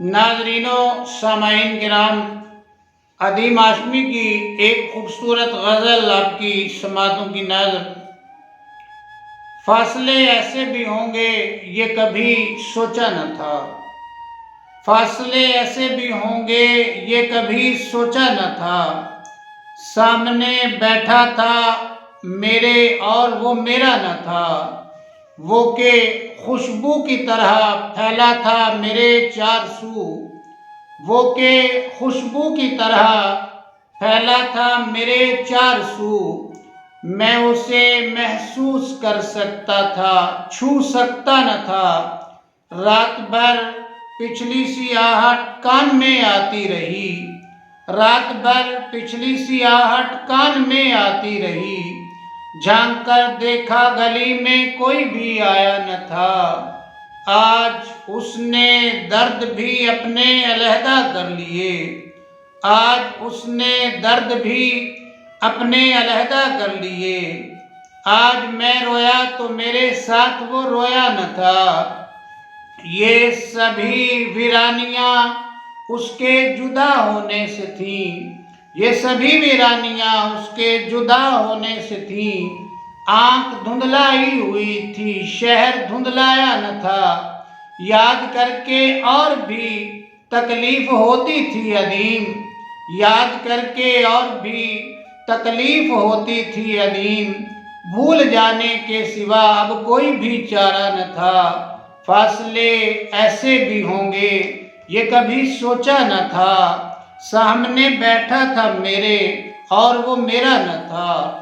नाजरीनों सामाईन किराम, अदीम हाशमी की एक खूबसूरत गज़ल आपकी समातों की नज़र। फासले ऐसे भी होंगे ये कभी सोचा न था, फासले ऐसे भी होंगे ये कभी सोचा न था। सामने बैठा था मेरे और वो मेरा न था, वो के खुशबू की तरह फैला था मेरे चार सू, वो के खुशबू की तरह फैला था मेरे चार सू। मैं उसे महसूस कर सकता था, छू सकता न था। रात भर पिछली सी आहट कान में आती रही, रात भर पिछली सी आहट कान में आती रही। झांक कर देखा गली में कोई भी आया न था, आज उसने दर्द भी अपने अलहदा कर लिए, आज उसने दर्द भी अपने अलहदा कर लिए। आज मैं रोया तो मेरे साथ वो रोया न था, ये सभी वीरानियाँ उसके जुदा होने से थीं, ये सभी वीरानियाँ उसके जुदा होने से थीं। आँख धुंधलाई हुई थी शहर धुंधलाया न था, याद करके और भी तकलीफ होती थी अदीम, याद करके और भी तकलीफ होती थी अदीम। भूल जाने के सिवा अब कोई भी चारा न था, फासले ऐसे भी होंगे ये कभी सोचा न था। सामने बैठा था मेरे और वो मेरा न था।